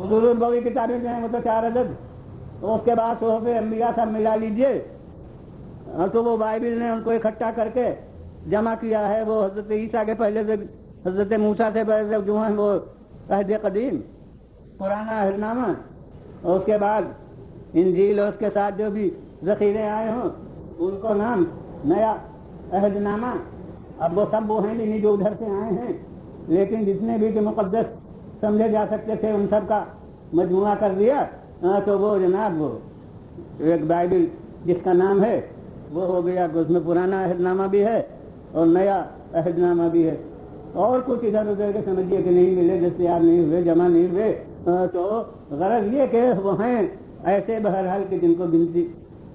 اصول النبوی کتابیں جو ہیں وہ تو 4 عدد، تو اس کے بعد صحف انبیاء سب ملا لیجئے تو وہ بائبل نے ان کو اکٹھا کر کے جمع کیا ہے. وہ حضرت عیسیٰ کے پہلے سے، حضرت موسیٰ سے پہلے جو ہیں وہ عہد قدیم پرانا عہد نامہ، اور اس کے بعد انجیل اور اس کے ساتھ جو بھی ذخیرے آئے ہوں ان کو نام نیا عہد نامہ. اب وہ سب وہ ہیں نہیں جو ادھر سے آئے ہیں، لیکن جتنے بھی کہ مقدس سمجھے جا سکتے تھے ان سب کا مجموعہ کر دیا. تو وہ جناب وہ ایک بائبل جس کا نام ہے وہ ہو گیا کہ اس میں پرانا عہد نامہ بھی ہے اور نیا عہد نامہ بھی ہے. اور کچھ ادھر ادھر کے سمجھیے کہ نہیں ملے، دستیاب نہیں ہوئے، جمع نہیں ہوئے. تو غرض یہ کہ وہ ہیں ایسے بہرحال کہ جن کو گنتی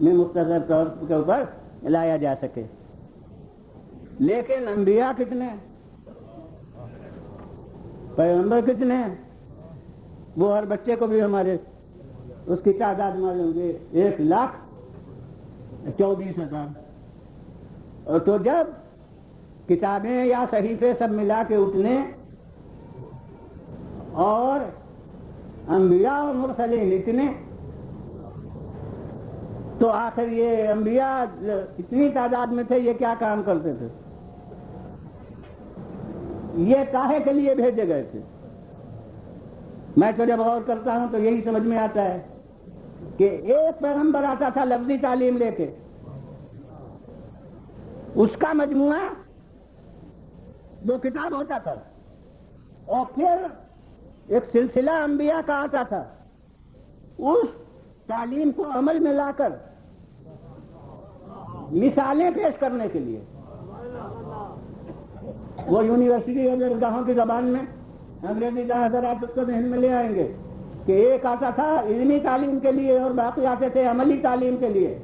میں مختصر طور کے اوپر لایا جا سکے. لیکن انبیاء کتنے ہیں، پیغمبر کتنے ہیں؟ وہ ہر بچے کو بھی ہمارے اس کی تعداد معلوم ہے 1,24,000. اور تو جب کتابیں یا صحیفے سب ملا کے اتنے اور انبیاء اور مرسلین اتنے، تو آخر یہ انبیاء اتنی تعداد میں تھے، یہ کیا کام کرتے تھے؟ یہ کاہے کے لیے بھیجے گئے تھے؟ میں تو جب غور کرتا ہوں تو یہی سمجھ میں آتا ہے کہ ایک پیغمبر آتا تھا لفظی تعلیم لے کے، اس کا مجموعہ وہ کتاب ہوتا تھا، اور پھر ایک سلسلہ انبیاء کا آتا تھا، اس تعلیم کو عمل میں لا کر مثالیں پیش کرنے کے لیے. وہ یونیورسٹی گاہوں کی زبان میں انگریزی کا حضرات اس کو ذہن میں لے آئیں گے کہ ایک آتا تھا علمی تعلیم کے لیے اور باقی آتے تھے عملی تعلیم کے لیے،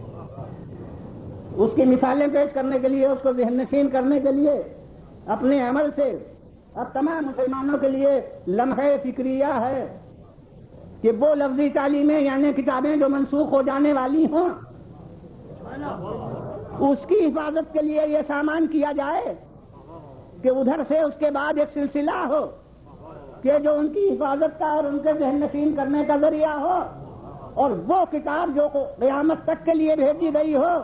اس کی مثالیں پیش کرنے کے لیے، اس کو ذہن نشین کرنے کے لیے اپنے عمل سے. اب تمام مسلمانوں کے لیے لمحہ فکریہ ہے کہ وہ لفظی تعلیمیں یعنی کتابیں جو منسوخ ہو جانے والی ہوں اس کی حفاظت کے لیے یہ سامان کیا جائے کہ ادھر سے اس کے بعد ایک سلسلہ ہو کہ جو ان کی حفاظت کا اور ان کے ذہن نشین کرنے کا ذریعہ ہو، اور وہ کتاب جو قیامت تک کے لیے بھیجی گئی ہو،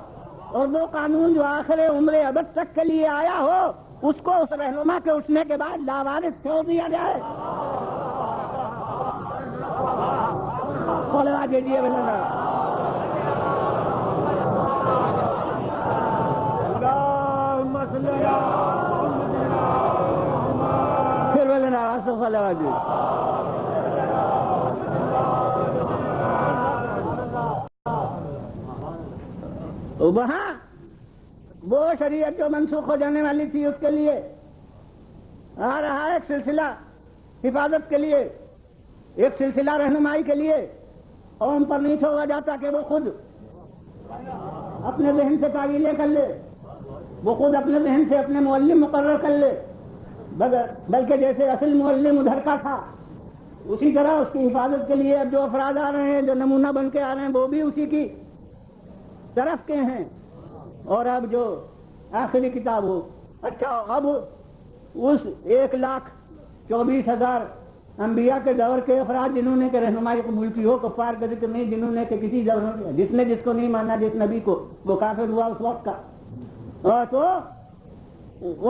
اور وہ قانون جو آخر عمر ابد تک کے لیے آیا ہو، اس کو اس رہنما کے اٹھنے کے بعد لاوارث چھوڑ دیا جائے. کیجیے پھر بولے نا جی. وہاں وہ شریعت جو منسوخ ہو جانے والی تھی اس کے لیے آ رہا ایک سلسلہ حفاظت کے لیے، ایک سلسلہ رہنمائی کے لیے. قوم پر نہیں چھوڑا جاتا کہ وہ خود اپنے ذہن سے تعویلیں کر لے، وہ خود اپنے ذہن سے اپنے معلم مقرر کر لے، بلکہ جیسے اصل معلم ادھر کا تھا اسی طرح اس کی حفاظت کے لیے اب جو افراد آ رہے ہیں، جو نمونہ بن کے آ رہے ہیں، وہ بھی اسی کی طرف کے ہیں. اور اب جو آخری کتاب ہو، اچھا اب اس 1,24,000 انبیاء کے دور کے افراد جنہوں نے کہ رہنمائی قبول کی ہو، کفار کا ذکر نہیں، جنہوں نے کہ کسی دور جس نے جس کو نہیں مانا، جس نبی کو، وہ کافر ہوا اس وقت کا. اور تو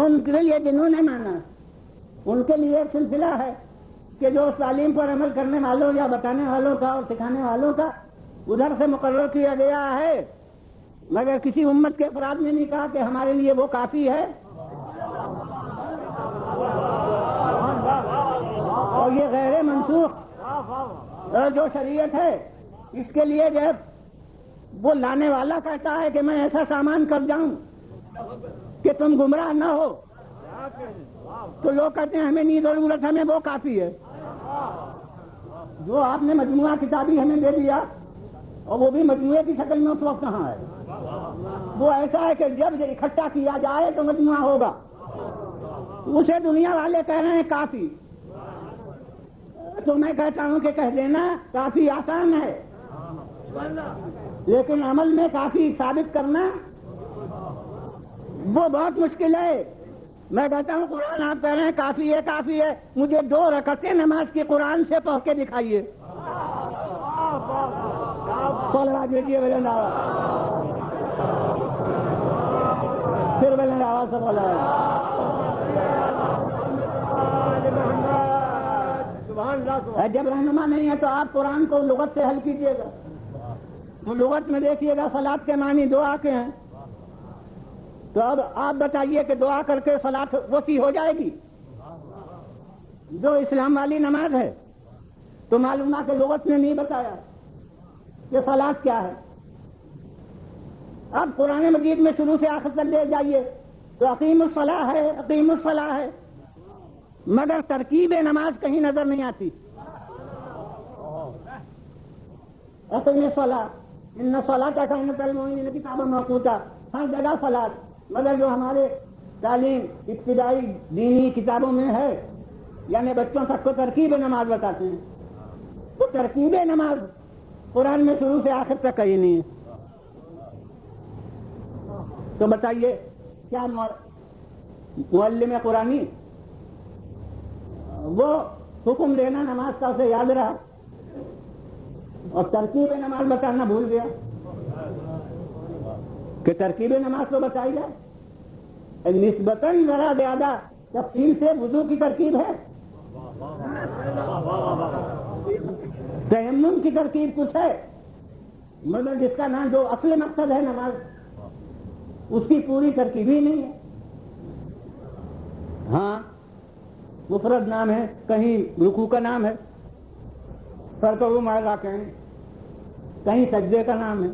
ان کے لیے جنہوں نے مانا ان کے لیے ایک سلسلہ ہے کہ جو اس تعلیم پر عمل کرنے والوں یا بتانے والوں کا اور سکھانے والوں کا ادھر سے مقرر کیا گیا ہے، مگر کسی امت کے افراد نے نہیں کہا کہ ہمارے لیے وہ کافی ہے. اور یہ غیر منسوخ جو شریعت ہے اس کے لیے جب وہ لانے والا کہتا ہے کہ میں ایسا سامان کر جاؤں کہ تم گمراہ نہ ہو، تو لوگ کہتے ہیں ہمیں نہیں ضرورت، ہمیں وہ کافی ہے. جو آپ نے مجموعہ کتابی ہمیں دے دیا اور وہ بھی مجموعے کی شکل میں اس وقت کہاں ہے؟ وہ ایسا ہے کہ جب اکٹھا کیا جائے تو مجموعہ ہوگا. اسے دنیا والے کہہ رہے ہیں کافی، تو میں کہتا ہوں کہ کہہ دینا کافی آسان ہے، لیکن عمل میں کافی ثابت کرنا وہ بہت مشکل ہے. میں کہتا ہوں قرآن آپ کہہ رہے ہیں کافی ہے، کافی ہے، مجھے 2 رکعتیں نماز کی قرآن سے پڑھ کے دکھائیے. صلوات بھیجیے بلند آواز، پھر بلند آواز سے بولا جب رہنما نہیں ہے تو آپ قرآن کو لغت سے حل کیجیے گا. تو لغت میں دیکھیے گا صلاۃ کے معنی دعا کے ہیں. تو اب آپ بتائیے کہ دعا کر کے صلاۃ وسیع ہو جائے گی؟ جو اسلام والی نماز ہے تو معلوم ہے کہ لغت نے نہیں بتایا کہ صلاۃ کیا ہے. اب قرآن مجید میں شروع سے آخر تک لے جائیے تو اقیم الصلاۃ ہے، اقیم الصلاۃ ہے، مگر ترکیب نماز کہیں نظر نہیں آتی. اقیم الصلاۃ ان الصلاۃ کانت علی المؤمنین کتابا موقوتا، ہر جگہ صلاۃ. مگر جو ہمارے تعلیم ابتدائی دینی کتابوں میں ہے، یعنی بچوں تک کو ترکیب نماز بتاتے ہیں، تو ترکیب نماز قرآن میں شروع سے آخر تک کہیں نہیں ہے. تو بتائیے کیا معلم قرآنی وہ حکم دینا نماز کا اسے یاد رہا اور ترکیب نماز بتانا بھول گیا کہ ترکیب نماز تو بتائی جائے؟ نسبتاً ذرا زیادہ تفصیل سے وضو کی ترکیب ہے، تیمم کی ترکیب کچھ ہے، مگر جس کا نام جو اصل مقصد ہے نماز، اس کی پوری ترکیب ہی نہیں ہے. ہاں مفرد نام ہے، کہیں رکوع کا نام ہے، فرکعوا مع الراکعین، کہیں سجدے کا نام ہے،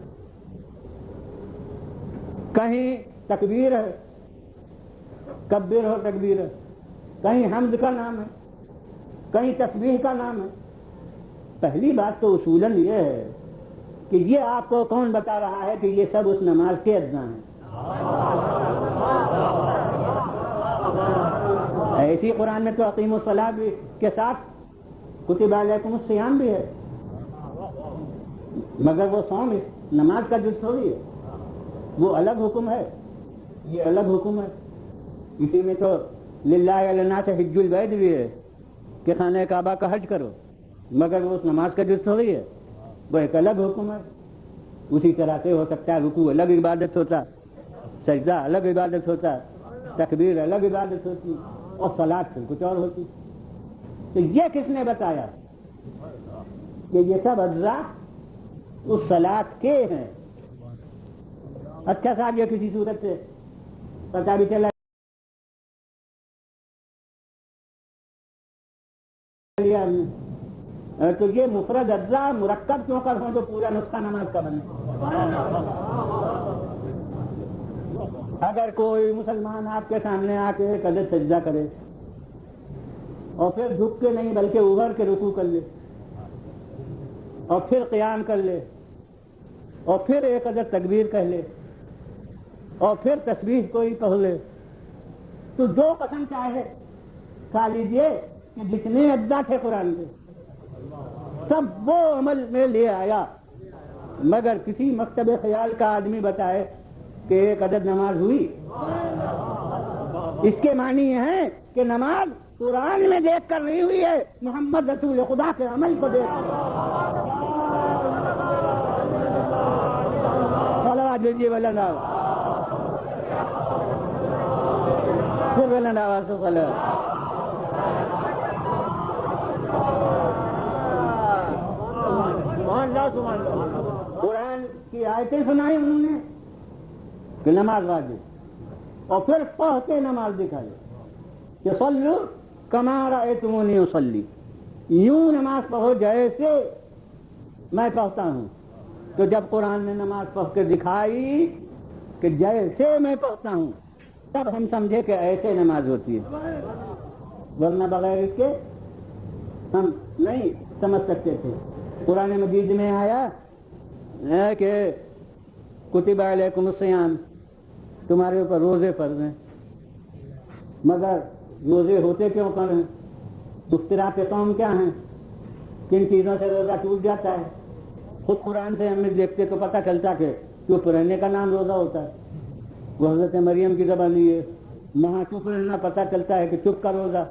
کہیں تکبیر ہے، کبر ہو تکبیر ہے، کہیں حمد کا نام ہے، کہیں تسبیح کا نام ہے. پہلی بات تو اصولاً یہ ہے کہ یہ آپ کو کون بتا رہا ہے کہ یہ سب اس نماز کے اجزاء ہیں؟ ایسی قرآن میں تو اقیم الصلاۃ کے ساتھ کتب علیکم الصیام بھی ہے، مگر وہ صوم نماز کا جز تھوڑی ہے، وہ الگ حکم ہے، یہ الگ حکم ہے. اسی میں تو للہ علی الناس حج البیت بھی ہے کہ خانہ کعبہ کا حج کرو، مگر وہ اس نماز کا جز تھوڑی ہے، وہ ایک الگ حکم ہے. اسی طرح سے ہو سکتا ہے رکوع الگ عبادت ہوتا، سجدہ الگ عبادت ہوتا، تکبیر الگ عبادت ہوتی، اور صلاۃ پھر کچھ اور ہوتی. تو یہ کس نے بتایا کہ یہ سب اجزاء اس صلاۃ کے ہیں؟ اچھا صاحب یہ کسی صورت سے پتہ بھی چلا تو یہ مفرد اجزاء مرکب کیوں کر ہوں تو پورا نسخہ نماز کا بنے. اگر کوئی مسلمان آپ کے سامنے آ کے ایک عدد سجدہ کرے اور پھر جھک کے نہیں بلکہ ابھر کے رکوع کر لے اور پھر قیام کر لے اور پھر ایک عدد تکبیر کہہ لے اور پھر تسبیح کوئی پڑھ لے، تو جو پسند چاہے کھا لیجیے کہ جتنے اجزاء تھے قرآن کے سب وہ عمل میں لے آیا. مگر کسی مکتب خیال کا آدمی بتائے کہ ایک عدد نماز ہوئی، اس کے معنی یہ ہے کہ نماز قرآن میں دیکھ کر نہیں ہوئی ہے، محمد رسول خدا کے عمل کو دیکھ کر. صلوات بھیجیے بلند آواز، پھر بلند آواز سے صلوات. قرآن کی آیتیں سنائی انہوں نے کہ نماز واجب، اور پھر پڑھ کے نماز دکھائی کہ صلو کما رأیتمونی اصلی، یوں نماز پڑھو جیسے میں پڑھتا ہوں. تو جب قرآن نے نماز پڑھ کے دکھائی کہ جیسے میں پڑھتا ہوں، تب ہم سمجھے کہ ایسے نماز ہوتی ہے، ورنہ بغیر اس کے ہم نہیں سمجھ سکتے تھے. قرآن مجید میں آیا ہے کہ کتب علیکم الصیام، تمہارے اوپر روزے فرض ہیں، مگر روزے ہوتے کیوں کر ہیں؟ اختلاف قوم کیا ہیں؟ کن چیزوں سے روزہ ٹوٹ جاتا ہے؟ خود قرآن سے ہم دیکھتے تو پتہ چلتا کہ چپ رہنے کا نام روزہ ہوتا ہے. وہ حضرت مریم کی زبانی ہے، وہاں چپ رہنا پتہ چلتا ہے کہ چپ کا روزہ.